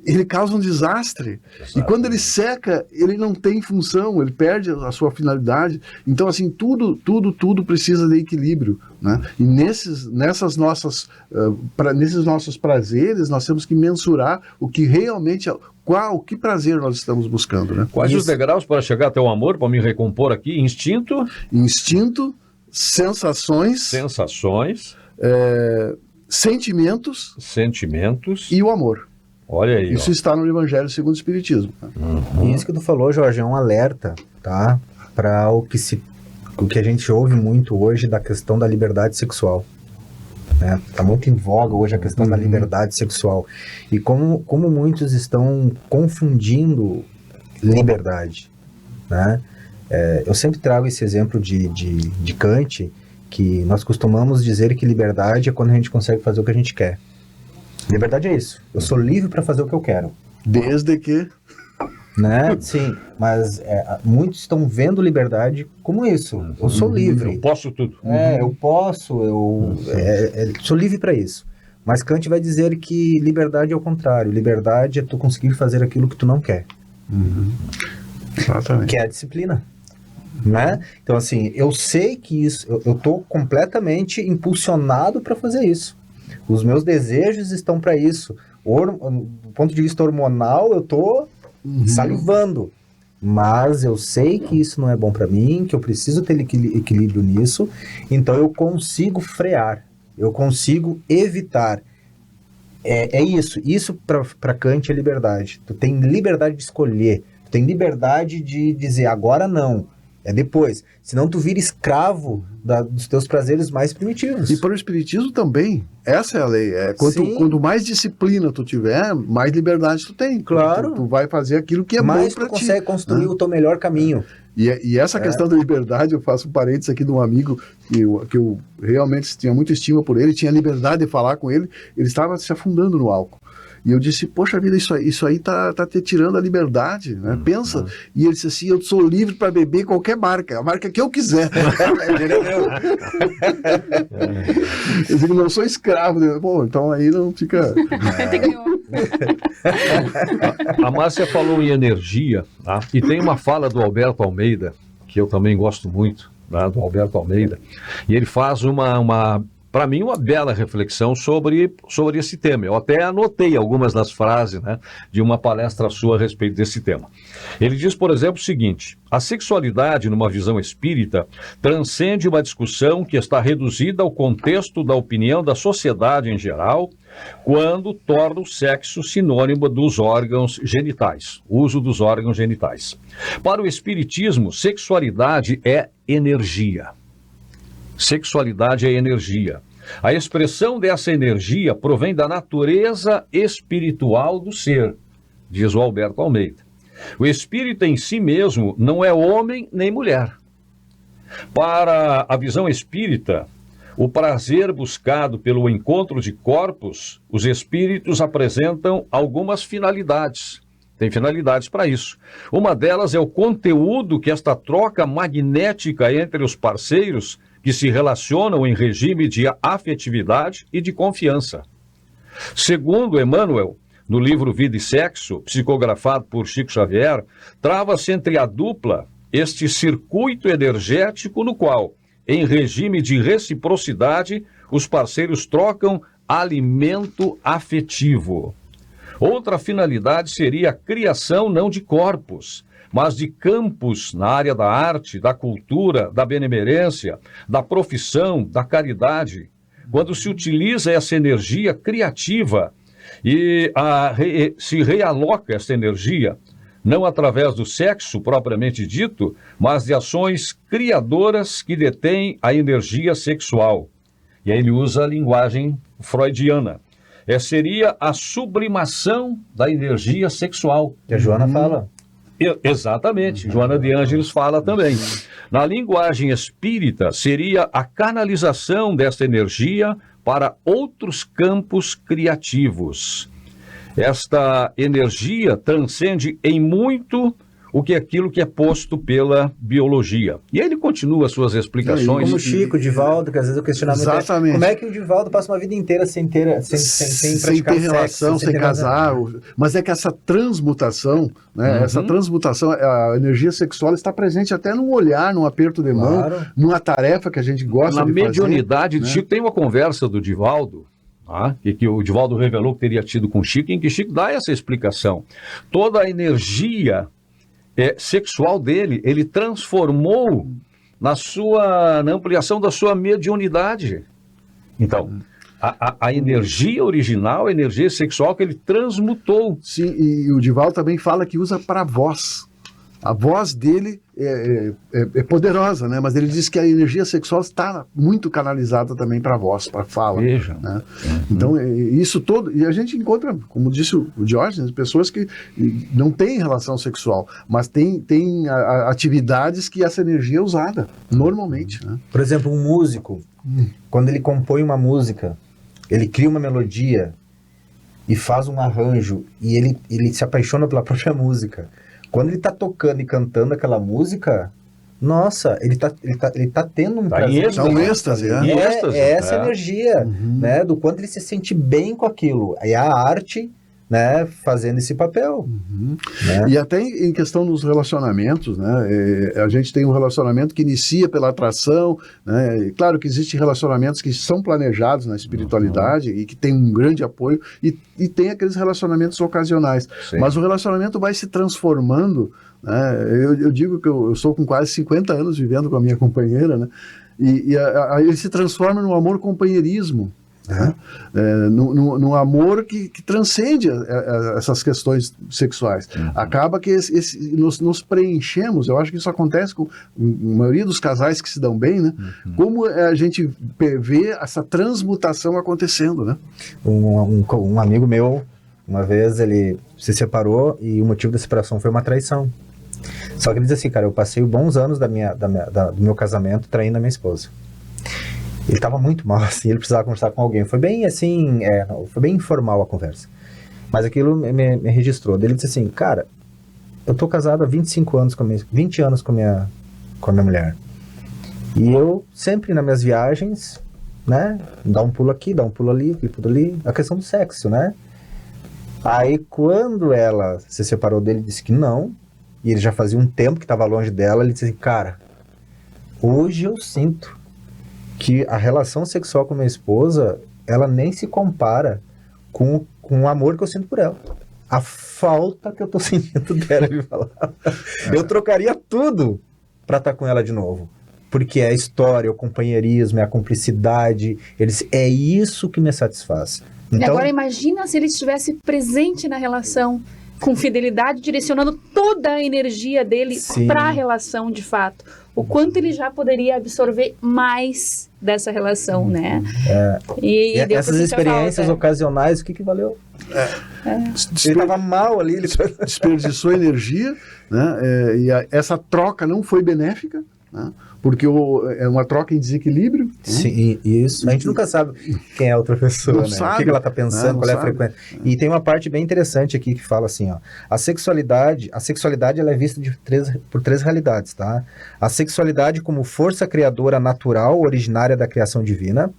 Speaker 3: ele causa um desastre. Exato. E quando ele seca, ele não tem função, ele perde a sua finalidade. Então, assim, tudo precisa de equilíbrio, né? E nesses nossos prazeres, nós temos que mensurar o que realmente, que prazer nós estamos buscando, né?
Speaker 2: Quais os degraus para chegar até o amor, para me recompor aqui? Instinto, sensações, sentimentos
Speaker 3: e o amor.
Speaker 2: Olha aí.
Speaker 3: Isso está no Evangelho segundo o Espiritismo.
Speaker 5: E isso que tu falou, Jorge, é um alerta, tá? Para o que a gente ouve muito hoje da questão da liberdade sexual. Né? Tá muito em voga hoje a questão da liberdade sexual. E como muitos estão confundindo liberdade, né? Eu sempre trago esse exemplo de Kant, que nós costumamos dizer que liberdade é quando a gente consegue fazer o que a gente quer. Liberdade é isso. Eu sou livre para fazer o que eu quero.
Speaker 3: Desde que...
Speaker 5: Né? Sim, mas muitos estão vendo liberdade como isso. Eu sou livre.
Speaker 2: Eu posso tudo.
Speaker 5: Eu posso, sou livre para isso. Mas Kant vai dizer que liberdade é o contrário. Liberdade é tu conseguir fazer aquilo que tu não quer.
Speaker 3: Exatamente.
Speaker 5: Que é a disciplina. Né? Então, assim, eu sei que isso, eu estou completamente impulsionado para fazer isso. Os meus desejos estão para isso. Do ponto de vista hormonal, eu estou salivando. Mas eu sei que isso não é bom para mim, que eu preciso ter equilíbrio nisso. Então eu consigo frear. Eu consigo evitar. É isso. Isso para Kant é liberdade. Tu tem liberdade de escolher. Tu tem liberdade de dizer agora não. É depois. Senão tu vira escravo dos teus prazeres mais primitivos.
Speaker 3: E para o Espiritismo também. Essa é a lei. Quanto mais disciplina tu tiver, mais liberdade tu tem.
Speaker 5: Claro.
Speaker 3: Tu vai fazer aquilo que é
Speaker 5: mais
Speaker 3: bom para ti.
Speaker 5: Mais tu consegue construir o teu melhor caminho.
Speaker 3: E essa questão da liberdade, eu faço um parênteses aqui de um amigo que eu realmente tinha muita estima por ele, tinha liberdade de falar com ele, ele estava se afundando no álcool. E eu disse, poxa vida, isso aí tá te tirando a liberdade, né? Pensa. E ele disse assim, eu sou livre para beber qualquer marca, a marca que eu quiser. Eu digo, não sou escravo. Pô, então aí não fica...
Speaker 2: A Márcia falou em energia, tá? E tem uma fala do Alberto Almeida, que eu também gosto muito, tá? Do Alberto Almeida, e ele faz para mim, uma bela reflexão sobre esse tema. Eu até anotei algumas das frases, né, de uma palestra sua a respeito desse tema. Ele diz, por exemplo, o seguinte: a sexualidade, numa visão espírita, transcende uma discussão que está reduzida ao contexto da opinião da sociedade em geral, quando torna o sexo sinônimo dos órgãos genitais, uso dos órgãos genitais. Para o espiritismo, sexualidade é energia. Sexualidade é energia. A expressão dessa energia provém da natureza espiritual do ser, diz o Alberto Almeida. O espírito em si mesmo não é homem nem mulher. Para a visão espírita, o prazer buscado pelo encontro de corpos, os espíritos apresentam algumas finalidades. Tem finalidades para isso. Uma delas é o conteúdo que esta troca magnética entre os parceiros que se relacionam em regime de afetividade e de confiança. Segundo Emmanuel, no livro Vida e Sexo, psicografado por Chico Xavier, trava-se entre a dupla este circuito energético no qual, em regime de reciprocidade, os parceiros trocam alimento afetivo. Outra finalidade seria a criação não de corpos, mas de campos na área da arte, da cultura, da benemerência, da profissão, da caridade. Quando se utiliza essa energia criativa e se realoca essa energia, não através do sexo propriamente dito, mas de ações criadoras que detêm a energia sexual. E aí ele usa a linguagem freudiana. Seria a sublimação da energia sexual.
Speaker 5: Que a Joana fala.
Speaker 2: Exatamente, Joana de Ângeles fala também. Na linguagem espírita, seria a canalização dessa energia para outros campos criativos. Esta energia transcende em muito o que é aquilo que é posto pela biologia. E ele continua suas explicações.
Speaker 5: Como o Chico, o Divaldo, que às vezes o questionamento
Speaker 3: Exatamente.
Speaker 5: é como é que o Divaldo passa uma vida inteira sem praticar
Speaker 3: ter relação,
Speaker 5: sexo,
Speaker 3: sem casar. Mas é que essa transmutação, né, a energia sexual está presente até num olhar, num aperto de mão, numa tarefa que a gente gosta
Speaker 2: Na
Speaker 3: de fazer.
Speaker 2: mediunidade de
Speaker 3: né?
Speaker 2: Chico, tem uma conversa do Divaldo, que o Divaldo revelou que teria tido com Chico, em que Chico dá essa explicação. Toda a energia sexual dele, ele transformou na ampliação da sua mediunidade. Então, a energia original, a energia sexual que ele transmutou.
Speaker 3: Sim, e o Divaldo também fala que usa para voz. A voz dele é poderosa, né? Mas ele diz que a energia sexual está muito canalizada também para a voz, para a fala.
Speaker 2: Veja.
Speaker 3: Né? Então, isso todo... E a gente encontra, como disse o Diógenes, pessoas que não têm relação sexual, mas têm atividades que essa energia é usada, normalmente. Né?
Speaker 5: Por exemplo, um músico, quando ele compõe uma música, ele cria uma melodia e faz um arranjo, e ele se apaixona pela própria música. Quando ele tá tocando e cantando aquela música, nossa, ele tá tendo um prazer.
Speaker 3: Um êxtase,
Speaker 5: essa energia, né, do quanto ele se sente bem com aquilo. É a arte, né, fazendo esse papel. Né?
Speaker 3: E até em questão dos relacionamentos, né, a gente tem um relacionamento que inicia pela atração, né, claro que existem relacionamentos que são planejados na espiritualidade e que tem um grande apoio, e tem aqueles relacionamentos ocasionais.
Speaker 2: Sim.
Speaker 3: Mas o relacionamento vai se transformando, né, eu digo que eu sou com quase 50 anos vivendo com a minha companheira, né, e ele se transforma num amor-companheirismo. Né? Num amor que transcende essas questões sexuais. Acaba que nos preenchemos. Eu acho que isso acontece com a maioria dos casais que se dão bem, né? Como a gente vê essa transmutação acontecendo, né?
Speaker 5: Um amigo meu, uma vez ele se separou e o motivo da separação foi uma traição. Só que ele diz assim, cara, eu passei bons anos do meu casamento traindo a minha esposa. Ele estava muito mal, assim, ele precisava conversar com alguém. Foi bem, assim, foi bem informal a conversa. Mas aquilo me registrou. Ele disse assim, cara, eu tô casado há 25 anos, 20 anos com a minha mulher. E eu sempre nas minhas viagens, né, dá um pulo aqui, dá um pulo ali, a questão do sexo, né. Aí quando ela se separou dele, disse que não, e ele já fazia um tempo que estava longe dela, ele disse assim, cara, hoje eu sinto que a relação sexual com minha esposa, ela nem se compara com o amor que eu sinto por ela. A falta que eu tô sentindo dela, ele falava. Eu trocaria tudo para estar com ela de novo. Porque é a história, o companheirismo, é a cumplicidade. É isso que me satisfaz. Então,
Speaker 4: e agora imagina se ele estivesse presente na relação, com fidelidade, direcionando toda a energia dele para a relação de fato. O quanto ele já poderia absorver mais dessa relação, né?
Speaker 5: E essas experiências ocasionais, o que valeu? Ele estava mal ali. Ele
Speaker 3: desperdiçou energia, né? E essa troca não foi benéfica, né? Porque é uma troca em desequilíbrio.
Speaker 5: Sim, isso. A gente nunca sabe quem é a outra pessoa, né?
Speaker 3: Sabe,
Speaker 5: o que ela está pensando, qual é a frequência. E tem uma parte bem interessante aqui que fala assim, ó, a sexualidade ela é vista por três realidades, tá? A sexualidade como força criadora natural, originária da criação divina,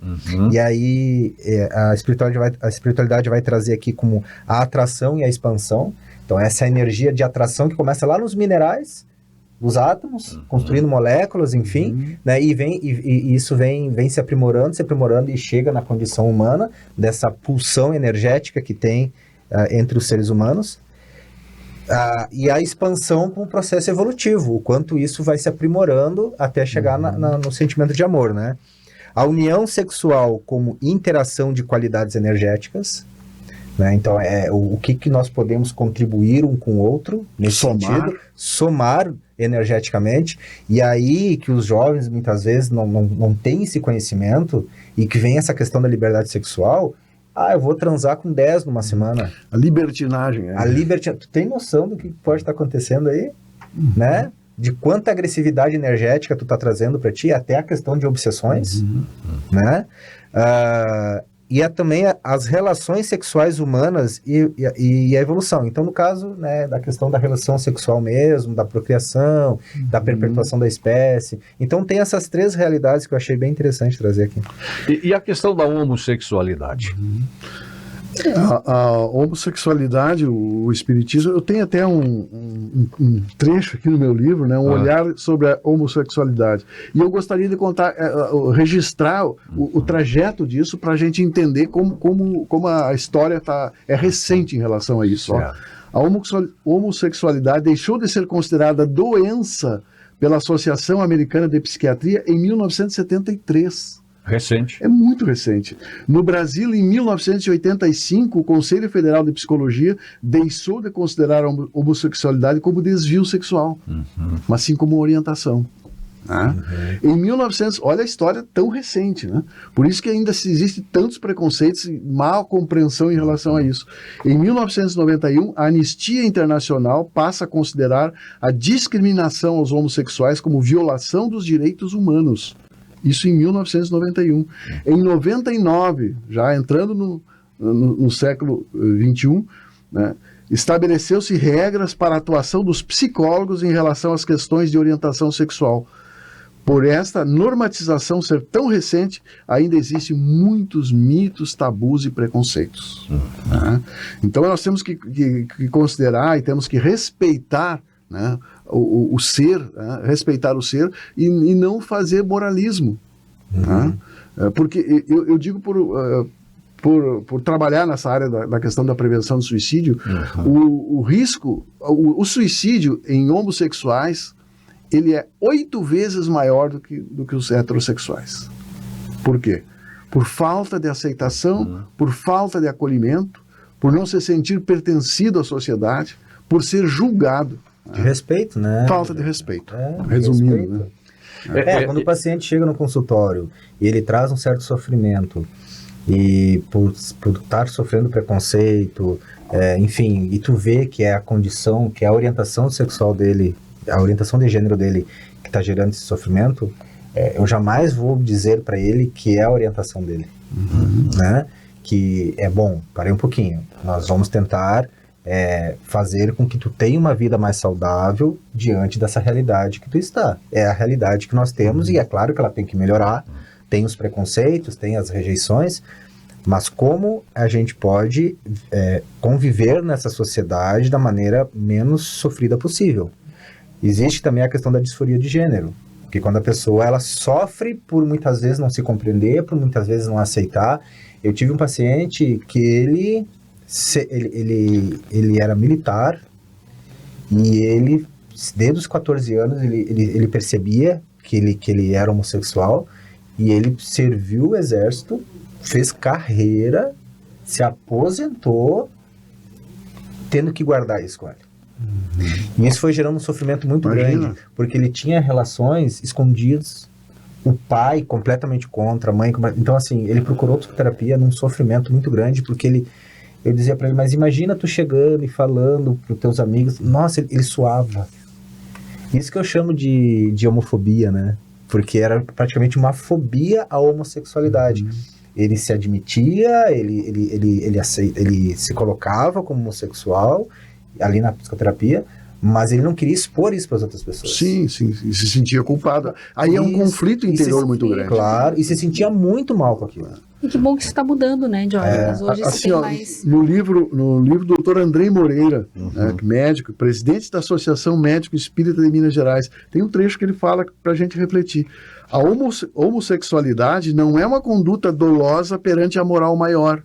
Speaker 5: e aí a espiritualidade vai trazer aqui como a atração e a expansão. Então essa é a energia de atração que começa lá nos minerais, os átomos, construindo moléculas, enfim, né, e isso vem se aprimorando e chega na condição humana, dessa pulsão energética que tem entre os seres humanos, e a expansão com o processo evolutivo, o quanto isso vai se aprimorando até chegar no sentimento de amor, né? A união sexual como interação de qualidades energéticas, né? Então, o que nós podemos contribuir um com o outro, nesse sentido, somar energeticamente, e aí que os jovens muitas vezes não têm esse conhecimento, e que vem essa questão da liberdade sexual, eu vou transar com 10 numa semana.
Speaker 3: A libertinagem.
Speaker 5: A libertinagem. Tu tem noção do que pode estar acontecendo aí? Né? De quanta agressividade energética tu tá trazendo para ti, até a questão de obsessões, né? E também as relações sexuais humanas e a evolução. Então, no caso, né, da questão da relação sexual mesmo, da procriação, da perpetuação da espécie. Então, tem essas 3 realidades que eu achei bem interessante trazer aqui.
Speaker 2: E a questão da homossexualidade?
Speaker 3: A homossexualidade, o espiritismo, eu tenho até um trecho aqui no meu livro, né, olhar sobre a homossexualidade. E eu gostaria de registrar o trajeto disso para a gente entender como a história é recente em relação a isso. Ó. A homossexualidade deixou de ser considerada doença pela Associação Americana de Psiquiatria em 1973.
Speaker 2: Recente.
Speaker 3: É muito recente. No Brasil, em 1985, o Conselho Federal de Psicologia deixou de considerar a homossexualidade como desvio sexual, mas sim como orientação. Em 1900, olha a história tão recente, né? Por isso que ainda existem tantos preconceitos e má compreensão em relação a isso. Em 1991, a Anistia Internacional passa a considerar a discriminação aos homossexuais como violação dos direitos humanos. Isso em 1991. Em 99, já entrando no século XXI, né, estabeleceu-se regras para a atuação dos psicólogos em relação às questões de orientação sexual. Por esta normatização ser tão recente, ainda existem muitos mitos, tabus e preconceitos. Né? Então nós temos que considerar e temos que respeitar, né, o ser, né? Respeitar o ser e não fazer moralismo. Né? Porque eu digo por trabalhar nessa área da questão da prevenção do suicídio, o risco, o suicídio em homossexuais, ele é 8 vezes maior do que os heterossexuais. Por quê? Por falta de aceitação, por falta de acolhimento, por não se sentir pertencido à sociedade, por ser julgado.
Speaker 5: De respeito, né?
Speaker 3: Falta de respeito. Resumindo, né?
Speaker 5: Quando o paciente chega no consultório e ele traz um certo sofrimento, e por estar sofrendo preconceito, enfim, e tu vê que é a condição, que é a orientação sexual dele, a orientação de gênero dele que está gerando esse sofrimento, eu jamais vou dizer para ele que é a orientação dele, né? Que bom, parei um pouquinho, nós vamos tentar fazer com que tu tenha uma vida mais saudável diante dessa realidade que tu está. É a realidade que nós temos e é claro que ela tem que melhorar, tem os preconceitos, tem as rejeições, mas como a gente pode conviver nessa sociedade da maneira menos sofrida possível. Existe também a questão da disforia de gênero, que quando a pessoa ela sofre por muitas vezes não se compreender, por muitas vezes não aceitar. Eu tive um paciente que ele era militar e ele, desde os 14 anos, ele percebia que ele era homossexual e ele serviu o exército, fez carreira, se aposentou, tendo que guardar isso com ele. E isso foi gerando um sofrimento muito grande, porque ele tinha relações escondidas, o pai completamente contra, a mãe... Então, assim, ele procurou psicoterapia num sofrimento muito grande, porque eu dizia para ele, mas imagina tu chegando e falando pros teus amigos, nossa, ele suava. Isso que eu chamo de homofobia, né? Porque era praticamente uma fobia à homossexualidade. Ele se admitia, ele se colocava como homossexual ali na psicoterapia, mas ele não queria expor isso para as outras pessoas.
Speaker 3: Sim, e se sentia culpado. Aí é um conflito interior muito grande.
Speaker 5: Claro, e se sentia muito mal com aquilo.
Speaker 4: E que bom que isso está mudando, né, Jorge? Mas hoje
Speaker 3: assim,
Speaker 4: tem mais...
Speaker 3: No livro do Dr. Andrei Moreira, médico, presidente da Associação Médico Espírita de Minas Gerais, tem um trecho que ele fala para a gente refletir. A homossexualidade não é uma conduta dolosa perante a moral maior,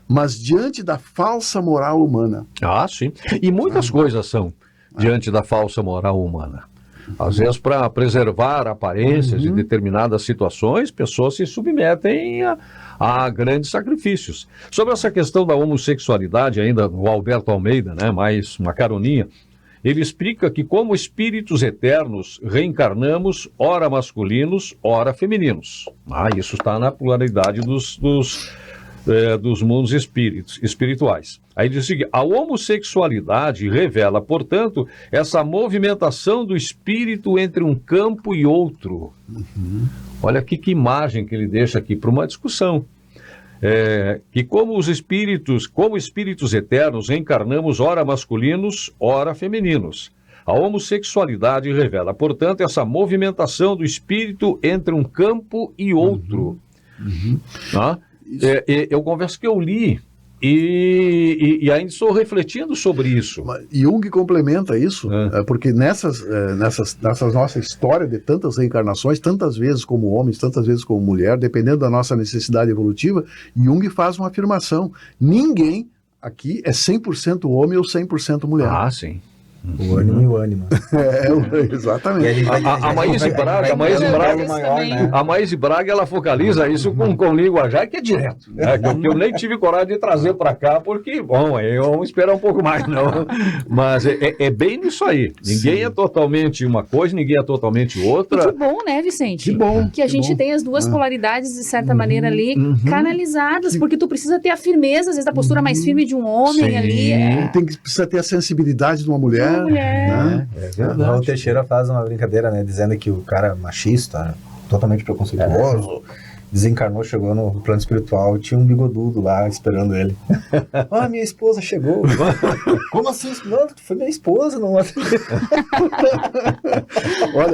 Speaker 3: mas diante da falsa moral humana.
Speaker 2: Ah, sim. E muitas coisas são diante da falsa moral humana. Às vezes, para preservar aparências de determinadas situações, pessoas se submetem a grandes sacrifícios. Sobre essa questão da homossexualidade, ainda o Alberto Almeida, né, mais uma caroninha, ele explica que como espíritos eternos reencarnamos ora masculinos, ora femininos. Isso está na pluralidade dos mundos espirituais. Aí diz o seguinte: a homossexualidade revela, portanto, essa movimentação do espírito entre um campo e outro. Olha aqui que imagem que ele deixa aqui para uma discussão. Que como espíritos eternos, reencarnamos ora masculinos, ora femininos. A homossexualidade revela, portanto, essa movimentação do espírito entre um campo e outro. Eu confesso que eu li e ainda estou refletindo sobre isso.
Speaker 3: Jung complementa isso, porque nessas nossa história de tantas reencarnações, tantas vezes como homens, tantas vezes como mulher, dependendo da nossa necessidade evolutiva, Jung faz uma afirmação: ninguém aqui é 100% homem ou 100% mulher.
Speaker 2: Ah, sim.
Speaker 5: O ânimo e o ânima.
Speaker 3: Exatamente.
Speaker 2: A Maíse Braga, ela focaliza isso com linguajar que é direto, né? Que eu nem tive coragem de trazer para cá, porque, bom, vamos esperar um pouco mais, não. Mas é bem nisso aí. Ninguém é totalmente uma coisa, ninguém é totalmente outra.
Speaker 4: E que bom, né, Vicente?
Speaker 3: Que bom.
Speaker 4: Que a gente tem as duas polaridades, de certa maneira, ali, canalizadas, porque tu precisa ter a firmeza, às vezes, da postura mais firme de um homem ali.
Speaker 3: Precisa ter a sensibilidade de uma mulher. Né?
Speaker 5: É verdade. O Raul Teixeira faz uma brincadeira, né, dizendo que o cara machista, totalmente preconceituoso, desencarnou, chegou no plano espiritual, tinha um bigodudo lá esperando ele. Minha esposa chegou. Como assim? Não, foi minha esposa, não.
Speaker 3: Olha,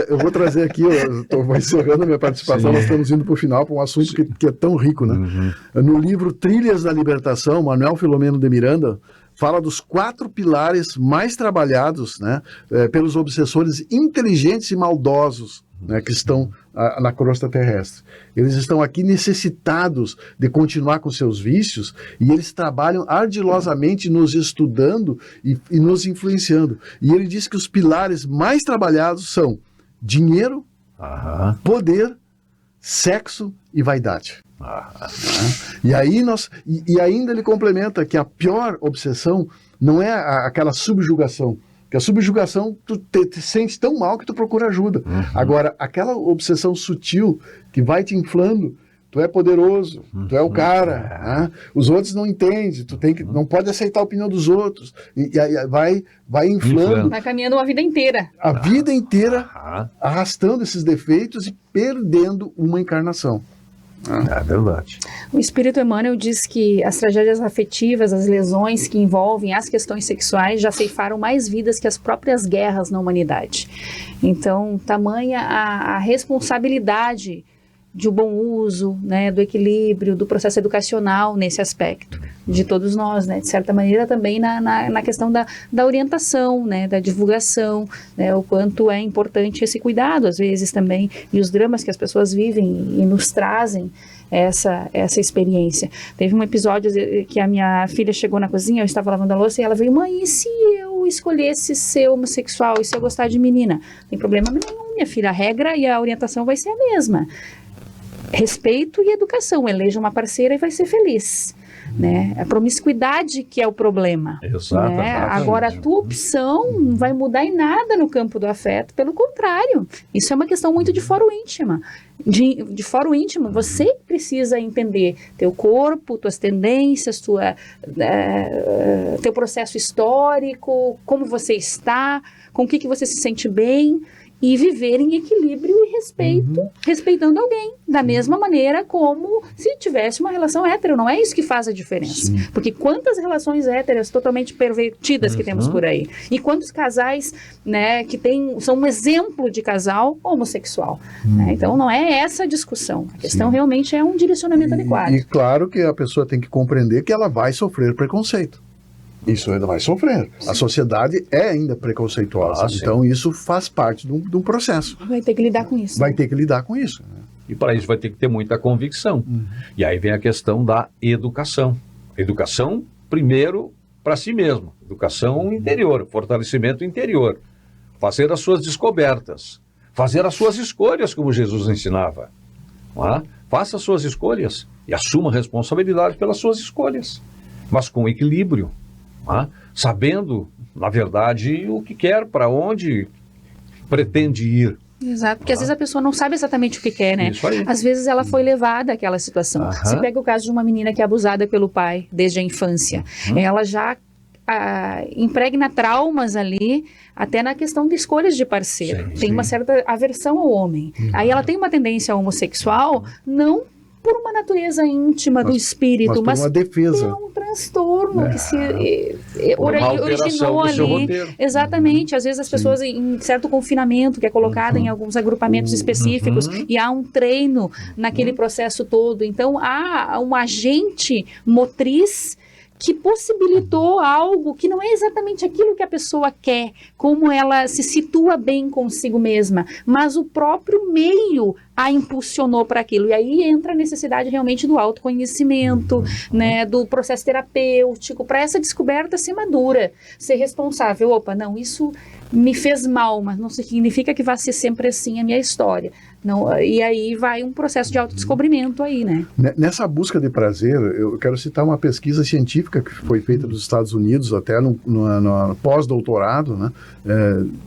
Speaker 3: eu vou trazer aqui, eu estou encerrando a minha participação, nós estamos indo para o final, para um assunto que é tão rico, né? No livro Trilhas da Libertação, Manuel Filomeno de Miranda fala dos 4 pilares mais trabalhados, né, pelos obsessores inteligentes e maldosos, né, que estão na crosta terrestre. Eles estão aqui necessitados de continuar com seus vícios e eles trabalham ardilosamente nos estudando e nos influenciando. E ele diz que os pilares mais trabalhados são dinheiro, poder, sexo e vaidade. E aí e ainda ele complementa que a pior obsessão não é aquela subjugação, que a subjugação tu te sente tão mal que tu procura ajuda. Agora, aquela obsessão sutil que vai te inflando, tu é poderoso, tu é o cara, né? Os outros não entendem, não pode aceitar a opinião dos outros, e aí vai inflando.
Speaker 4: Vai caminhando a vida inteira.
Speaker 3: A vida inteira arrastando esses defeitos e perdendo uma encarnação.
Speaker 2: É verdade.
Speaker 4: O Espírito Emmanuel diz que as tragédias afetivas, as lesões que envolvem as questões sexuais já ceifaram mais vidas que as próprias guerras na humanidade. Então, tamanha a responsabilidade de um bom uso, né, do equilíbrio, do processo educacional nesse aspecto, de todos nós, né, de certa maneira também na questão da orientação, né, da divulgação, né, o quanto é importante esse cuidado, às vezes também, e os dramas que as pessoas vivem e nos trazem essa experiência. Teve um episódio que a minha filha chegou na cozinha, eu estava lavando a louça e ela veio: mãe, e se eu escolhesse ser homossexual, e se eu gostar de menina? Não tem problema nenhum, minha filha, a regra e a orientação vai ser a mesma. Respeito e educação, eleja uma parceira e vai ser feliz, né? A promiscuidade que é o problema.
Speaker 2: Exato,
Speaker 4: né? Agora, a tua opção não vai mudar em nada no campo do afeto, pelo contrário, isso é uma questão muito de foro íntimo. De foro íntimo, você precisa entender teu corpo, tuas tendências, teu processo histórico, como você está, com o que você se sente bem, e viver em equilíbrio e respeito, respeitando alguém, da mesma maneira como se tivesse uma relação hétero. Não é isso que faz a diferença. Porque quantas relações héteras totalmente pervertidas que temos por aí, e quantos casais, né, que são um exemplo de casal homossexual, né? Então não é essa a discussão, a questão realmente é um direcionamento adequado.
Speaker 3: E claro que a pessoa tem que compreender que ela vai sofrer preconceito. Isso ainda vai sofrer. A sociedade é ainda preconceituosa. Então isso faz parte de um processo.
Speaker 4: Vai ter que lidar com isso.
Speaker 3: Vai ter que lidar com isso.
Speaker 2: E para isso vai ter que ter muita convicção. E aí vem a questão da educação. Educação, primeiro, para si mesmo. Educação interior, fortalecimento interior. Fazer as suas descobertas. Fazer as suas escolhas, como Jesus ensinava. Faça as suas escolhas e assuma a responsabilidade pelas suas escolhas. Mas com equilíbrio. Sabendo, na verdade, o que quer, para onde pretende ir.
Speaker 4: Exato, porque às vezes a pessoa não sabe exatamente o que quer, né?
Speaker 2: Isso aí.
Speaker 4: Às vezes ela foi levada àquela situação. Se pega o caso de uma menina que é abusada pelo pai desde a infância, ela já impregna traumas ali, até na questão de escolhas de parceiro. Tem uma certa aversão ao homem. Aí ela tem uma tendência homossexual, não por uma natureza íntima do espírito, mas
Speaker 3: uma defesa.
Speaker 4: Por um transtorno que se originou ali. Exatamente. Às vezes as pessoas em certo confinamento, que é colocado em alguns agrupamentos específicos, e há um treino naquele processo todo. Então, há um agente motriz que possibilitou algo que não é exatamente aquilo que a pessoa quer, como ela se situa bem consigo mesma, mas o próprio meio a impulsionou para aquilo. E aí entra a necessidade realmente do autoconhecimento, né, do processo terapêutico, para essa descoberta ser madura, ser responsável. Opa, não, isso me fez mal, mas não significa que vai ser sempre assim a minha história. Não, e aí vai um processo de autodescobrimento aí, né?
Speaker 3: Nessa busca de prazer, eu quero citar uma pesquisa científica que foi feita nos Estados Unidos, até no pós-doutorado, né,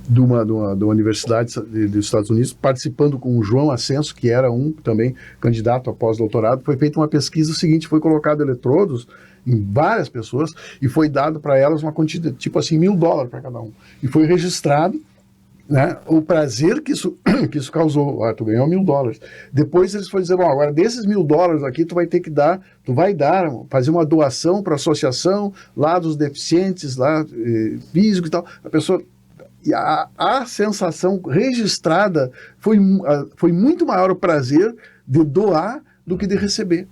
Speaker 3: de uma universidade dos Estados Unidos, participando com o João Ascenso, que era também candidato a pós-doutorado. Foi feita uma pesquisa seguinte, foi colocado eletrodos em várias pessoas e foi dado para elas uma quantidade, tipo assim, $1.000 para cada um. E foi registrado, né, o prazer que isso causou. Tu ganhou $1.000. Depois eles foram dizer, bom, agora desses $1.000 aqui tu vai fazer uma doação para a associação lá dos deficientes, lá físico e tal. A pessoa, a sensação registrada foi muito maior o prazer de doar do que de receber.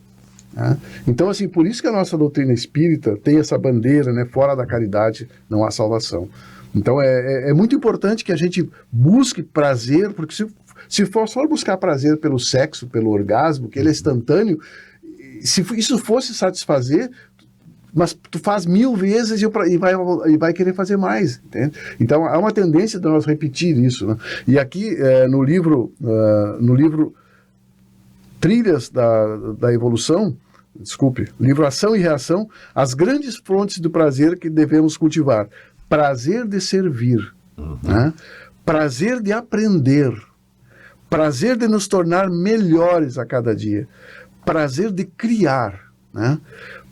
Speaker 3: Então, assim, por isso que a nossa doutrina espírita tem essa bandeira, né, fora da caridade não há salvação. Então é muito importante que a gente busque prazer, porque se for só buscar prazer pelo sexo, pelo orgasmo, que ele é instantâneo, se isso fosse satisfazer, mas tu faz 1000 vezes e vai querer fazer mais, entende? Então há uma tendência de nós repetir isso, né? E aqui no livro Trilhas da Evolução, livro Ação e Reação, as grandes fontes do prazer que devemos cultivar: prazer de servir, né? Prazer de aprender, prazer de nos tornar melhores a cada dia, prazer de criar, né?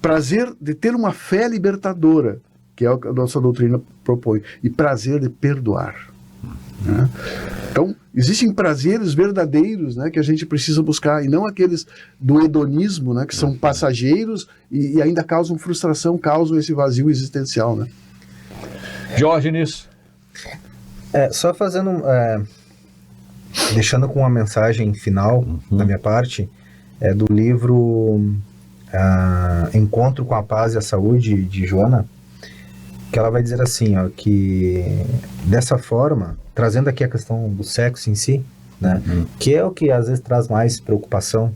Speaker 3: Prazer de ter uma fé libertadora, que é o que a nossa doutrina propõe, e prazer de perdoar, né? Então, existem prazeres verdadeiros, né, que a gente precisa buscar, e não aqueles do hedonismo, né, que são passageiros e ainda causam frustração, causam esse vazio existencial, né?
Speaker 2: Diógenes.
Speaker 5: Só fazendo, deixando com uma mensagem final da minha parte, do livro Encontro com a Paz e a Saúde, de Joana, que ela vai dizer assim, ó, que dessa forma, trazendo aqui a questão do sexo em si, né, que é o que às vezes traz mais preocupação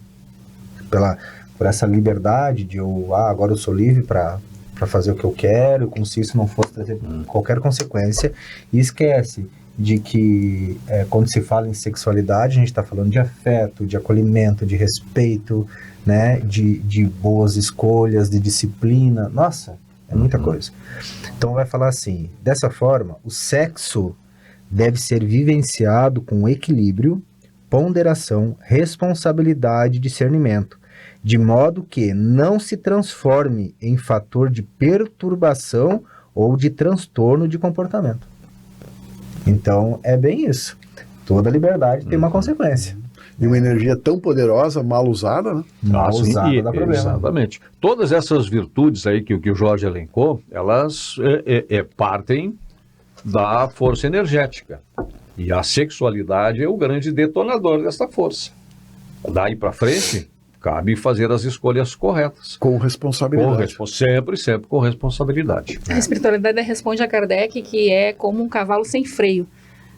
Speaker 5: por essa liberdade de agora eu sou livre para fazer o que eu quero, como se isso não fosse trazer qualquer consequência, e esquece de que quando se fala em sexualidade, a gente está falando de afeto, de acolhimento, de respeito, né, de boas escolhas, de disciplina. Nossa, é muita coisa. Então vai falar assim: dessa forma, o sexo deve ser vivenciado com equilíbrio, ponderação, responsabilidade e discernimento, de modo que não se transforme em fator de perturbação ou de transtorno de comportamento. Então, é bem isso. Toda liberdade tem uma consequência.
Speaker 3: E uma energia tão poderosa, mal usada, né?
Speaker 5: Mal usada dá problema.
Speaker 2: Exatamente. Todas essas virtudes aí que o Jorge elencou, elas partem da força energética. E a sexualidade é o grande detonador dessa força. Daí para frente, cabe fazer as escolhas corretas.
Speaker 3: Com responsabilidade.
Speaker 2: Sempre com responsabilidade.
Speaker 4: A espiritualidade responde a Kardec que é como um cavalo sem freio.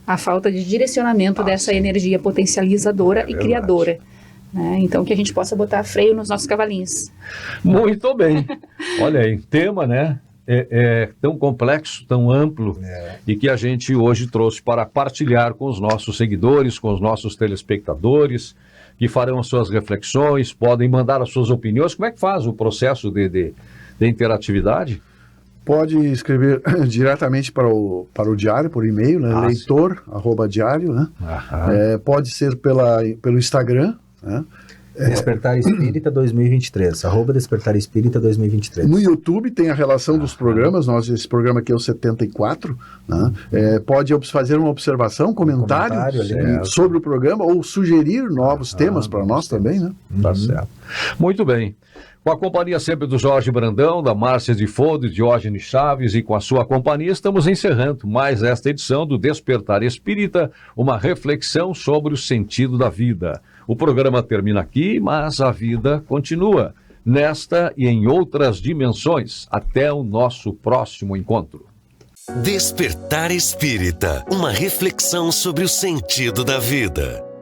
Speaker 4: A falta de direcionamento dessa energia potencializadora e criadora. Né? Então, que a gente possa botar freio nos nossos cavalinhos.
Speaker 2: Muito bem. Olha aí, tema, né? É tão complexo, tão amplo, e que a gente hoje trouxe para partilhar com os nossos seguidores, com os nossos telespectadores, que farão as suas reflexões, podem mandar as suas opiniões. Como é que faz o processo de interatividade?
Speaker 3: Pode escrever diretamente para o diário, por e-mail, né? leitor@diario, né? Pode ser pelo Instagram, né?
Speaker 5: Despertar Espírita 2023, @Despertar Espírita 2023.
Speaker 3: No YouTube tem a relação dos programas, esse programa aqui é o 74, né? Pode fazer uma observação, comentário sobre o programa ou sugerir novos temas para nós também, né?
Speaker 2: Tá certo. Muito bem. Com a companhia sempre do Jorge Brandão, da Márcia de Fode, Diógenes Chaves e com a sua companhia, estamos encerrando mais esta edição do Despertar Espírita, uma reflexão sobre o sentido da vida. O programa termina aqui, mas a vida continua, nesta e em outras dimensões. Até o nosso próximo encontro.
Speaker 1: Despertar Espírita, uma reflexão sobre o sentido da vida.